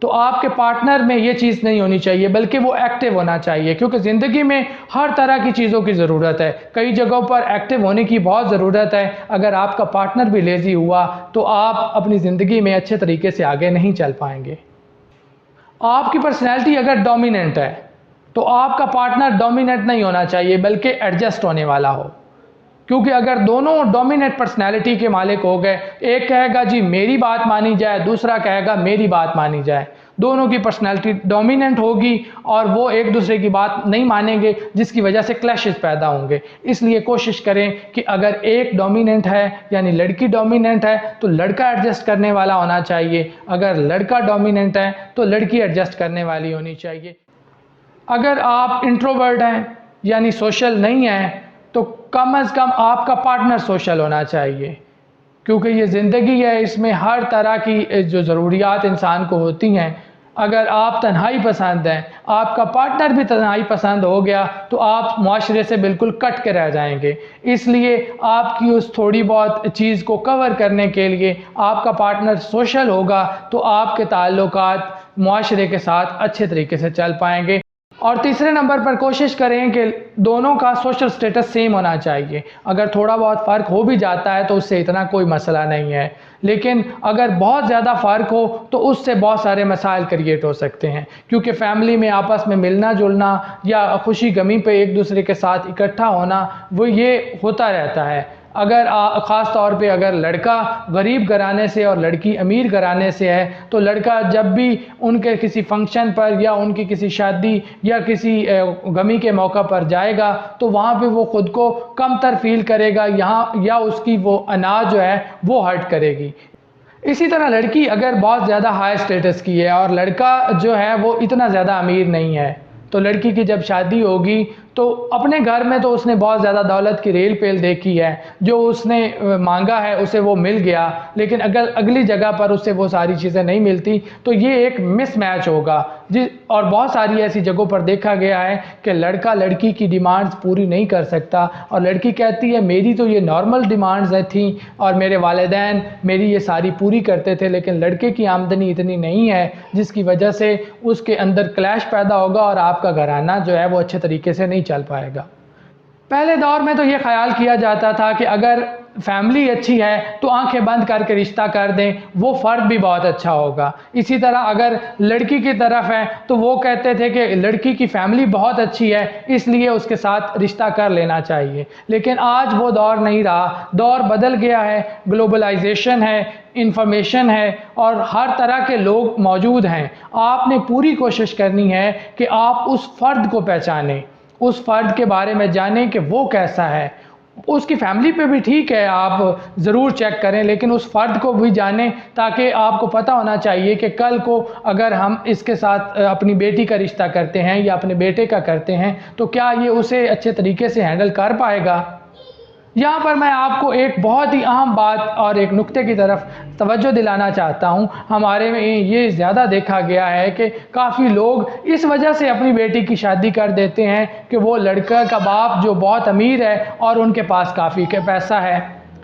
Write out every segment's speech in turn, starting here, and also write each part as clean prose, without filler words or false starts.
تو آپ کے پارٹنر میں یہ چیز نہیں ہونی چاہیے، بلکہ وہ ایکٹیو ہونا چاہیے، کیونکہ زندگی میں ہر طرح کی چیزوں کی ضرورت ہے۔ کئی جگہوں پر ایکٹیو ہونے کی بہت ضرورت ہے۔ اگر آپ کا پارٹنر بھی لیزی ہوا تو آپ اپنی زندگی میں اچھے طریقے سے آگے نہیں چل پائیں گے۔ آپ کی پرسنالٹی اگر ڈومیننٹ ہے تو آپ کا پارٹنر ڈومیننٹ نہیں ہونا چاہیے، بلکہ ایڈجسٹ ہونے والا ہو، کیونکہ اگر دونوں ڈومیننٹ پرسنالٹی کے مالک ہو گئے، ایک کہے گا جی میری بات مانی جائے، دوسرا کہے گا میری بات مانی جائے، دونوں کی پرسنالٹی ڈومیننٹ ہوگی اور وہ ایک دوسرے کی بات نہیں مانیں گے، جس کی وجہ سے کلیشز پیدا ہوں گے۔ اس لیے کوشش کریں کہ اگر ایک ڈومیننٹ ہے یعنی لڑکی ڈومیننٹ ہے تو لڑکا ایڈجسٹ کرنے والا ہونا چاہیے، اگر لڑکا ڈومیننٹ ہے تو لڑکی ایڈجسٹ کرنے والی ہونی چاہیے۔ اگر آپ انٹروورٹ ہیں یعنی سوشل نہیں ہیں تو کم از کم آپ کا پارٹنر سوشل ہونا چاہیے، کیونکہ یہ زندگی ہے، اس میں ہر طرح کی جو ضروریات انسان کو ہوتی ہیں۔ اگر آپ تنہائی پسند ہیں، آپ کا پارٹنر بھی تنہائی پسند ہو گیا تو آپ معاشرے سے بالکل کٹ کے رہ جائیں گے۔ اس لیے آپ کی اس تھوڑی بہت چیز کو کور کرنے کے لیے آپ کا پارٹنر سوشل ہوگا تو آپ کے تعلقات معاشرے کے ساتھ اچھے طریقے سے چل پائیں گے۔ اور تیسرے نمبر پر کوشش کریں کہ دونوں کا سوشل سٹیٹس سیم ہونا چاہیے۔ اگر تھوڑا بہت فرق ہو بھی جاتا ہے تو اس سے اتنا کوئی مسئلہ نہیں ہے، لیکن اگر بہت زیادہ فرق ہو تو اس سے بہت سارے مسائل کریٹ ہو سکتے ہیں، کیونکہ فیملی میں آپس میں ملنا جلنا یا خوشی غمی پہ ایک دوسرے کے ساتھ اکٹھا ہونا وہ یہ ہوتا رہتا ہے۔ اگر خاص طور پہ اگر لڑکا غریب گھرانے سے اور لڑکی امیر گھرانے سے ہے تو لڑکا جب بھی ان کے کسی فنکشن پر یا ان کی کسی شادی یا کسی غمی کے موقع پر جائے گا تو وہاں پہ وہ خود کو کم تر فیل کرے گا، یہاں یا اس کی وہ انا جو ہے وہ ہرٹ کرے گی۔ اسی طرح لڑکی اگر بہت زیادہ ہائی سٹیٹس کی ہے اور لڑکا جو ہے وہ اتنا زیادہ امیر نہیں ہے تو لڑکی کی جب شادی ہوگی تو اپنے گھر میں تو اس نے بہت زیادہ دولت کی ریل پیل دیکھی ہے، جو اس نے مانگا ہے اسے وہ مل گیا، لیکن اگر اگلی جگہ پر اسے وہ ساری چیزیں نہیں ملتی تو یہ ایک مس میچ ہوگا۔ اور بہت ساری ایسی جگہوں پر دیکھا گیا ہے کہ لڑکا لڑکی کی ڈیمانڈز پوری نہیں کر سکتا اور لڑکی کہتی ہے میری تو یہ نارمل ڈیمانڈز تھیں اور میرے والدین میری یہ ساری پوری کرتے تھے، لیکن لڑکے کی آمدنی اتنی نہیں ہے، جس کی وجہ سے اس کے اندر کلیش پیدا ہوگا اور آپ کا گھرانہ جو ہے وہ اچھے طریقے سے نہیں چل پائے گا۔ پہلے دور میں تو یہ خیال کیا جاتا تھا کہ اگر فیملی اچھی ہے تو آنکھیں بند کر کے رشتہ کر دیں، وہ فرد بھی بہت اچھا ہوگا۔ اسی طرح اگر لڑکی کی طرف ہے تو وہ کہتے تھے کہ لڑکی کی فیملی بہت اچھی ہے اس لیے اس کے ساتھ رشتہ کر لینا چاہیے، لیکن آج وہ دور نہیں رہا، دور بدل گیا ہے، گلوبلائزیشن ہے، انفارمیشن ہے اور ہر طرح کے لوگ موجود ہیں۔ آپ نے پوری کوشش کرنی ہے کہ آپ اس فرد کو پہچانیں، اس فرد کے بارے میں جانیں کہ وہ کیسا ہے۔ اس کی فیملی پہ بھی ٹھیک ہے آپ ضرور چیک کریں، لیکن اس فرد کو بھی جانیں تاکہ آپ کو پتہ ہونا چاہیے کہ کل کو اگر ہم اس کے ساتھ اپنی بیٹی کا رشتہ کرتے ہیں یا اپنے بیٹے کا کرتے ہیں تو کیا یہ اسے اچھے طریقے سے ہینڈل کر پائے گا۔ یہاں پر میں آپ کو ایک بہت ہی اہم بات اور ایک نقطے کی طرف توجہ دلانا چاہتا ہوں۔ ہمارے میں یہ زیادہ دیکھا گیا ہے کہ کافی لوگ اس وجہ سے اپنی بیٹی کی شادی کر دیتے ہیں کہ وہ لڑکا کا باپ جو بہت امیر ہے اور ان کے پاس کافی پیسہ ہے،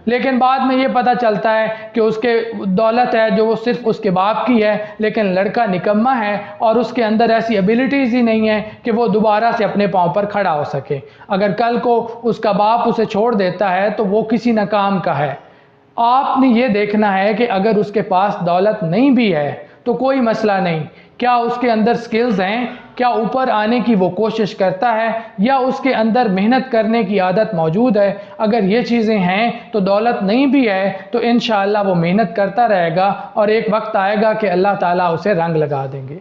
لیکن بعد میں یہ پتہ چلتا ہے کہ اس کے دولت ہے جو وہ صرف اس کے باپ کی ہے، لیکن لڑکا نکما ہے اور اس کے اندر ایسی ایبیلٹیز ہی نہیں ہیں کہ وہ دوبارہ سے اپنے پاؤں پر کھڑا ہو سکے۔ اگر کل کو اس کا باپ اسے چھوڑ دیتا ہے تو وہ کسی ناکام کا ہے۔ آپ نے یہ دیکھنا ہے کہ اگر اس کے پاس دولت نہیں بھی ہے تو کوئی مسئلہ نہیں، کیا اس کے اندر سکلز ہیں، کیا اوپر آنے کی وہ کوشش کرتا ہے یا اس کے اندر محنت کرنے کی عادت موجود ہے۔ اگر یہ چیزیں ہیں تو دولت نہیں بھی ہے تو انشاءاللہ وہ محنت کرتا رہے گا اور ایک وقت آئے گا کہ اللہ تعالیٰ اسے رنگ لگا دیں گے۔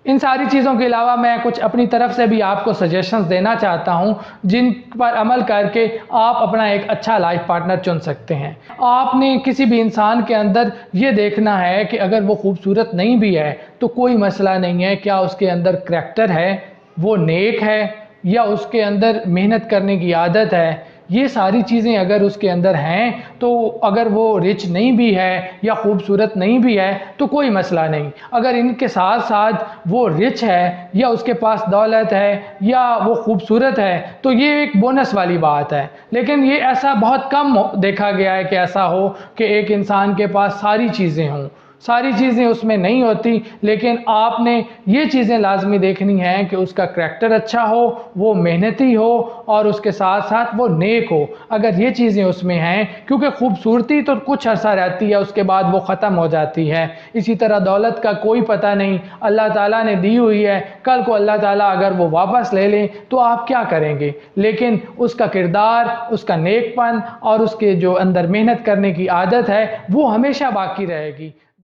ان ساری چیزوں کے علاوہ میں کچھ اپنی طرف سے بھی آپ کو سجیشنز دینا چاہتا ہوں جن پر عمل کر کے آپ اپنا ایک اچھا لائف پارٹنر چن سکتے ہیں۔ آپ نے کسی بھی انسان کے اندر یہ دیکھنا ہے کہ اگر وہ خوبصورت نہیں بھی ہے تو کوئی مسئلہ نہیں ہے، کیا اس کے اندر کریکٹر ہے، وہ نیک ہے یا اس کے اندر محنت کرنے کی عادت ہے۔ یہ ساری چیزیں اگر اس کے اندر ہیں تو اگر وہ رچ نہیں بھی ہے یا خوبصورت نہیں بھی ہے تو کوئی مسئلہ نہیں۔ اگر ان کے ساتھ ساتھ وہ رچ ہے یا اس کے پاس دولت ہے یا وہ خوبصورت ہے تو یہ ایک بونس والی بات ہے، لیکن یہ ایسا بہت کم دیکھا گیا ہے کہ ایسا ہو کہ ایک انسان کے پاس ساری چیزیں ہوں۔ ساری چیزیں اس میں نہیں ہوتی، لیکن آپ نے یہ چیزیں لازمی دیکھنی ہیں کہ اس کا کریکٹر اچھا ہو، وہ محنتی ہو اور اس کے ساتھ ساتھ وہ نیک ہو۔ اگر یہ چیزیں اس میں ہیں، کیونکہ خوبصورتی تو کچھ عرصہ رہتی ہے، اس کے بعد وہ ختم ہو جاتی ہے، اسی طرح دولت کا کوئی پتہ نہیں، اللہ تعالیٰ نے دی ہوئی ہے، کل کو اللہ تعالیٰ اگر وہ واپس لے لیں تو آپ کیا کریں گے؟ لیکن اس کا کردار، اس کا نیک پن اور اس کے جو اندر محنت کرنے کی عادت ہے وہ ہمیشہ باقی رہے گی۔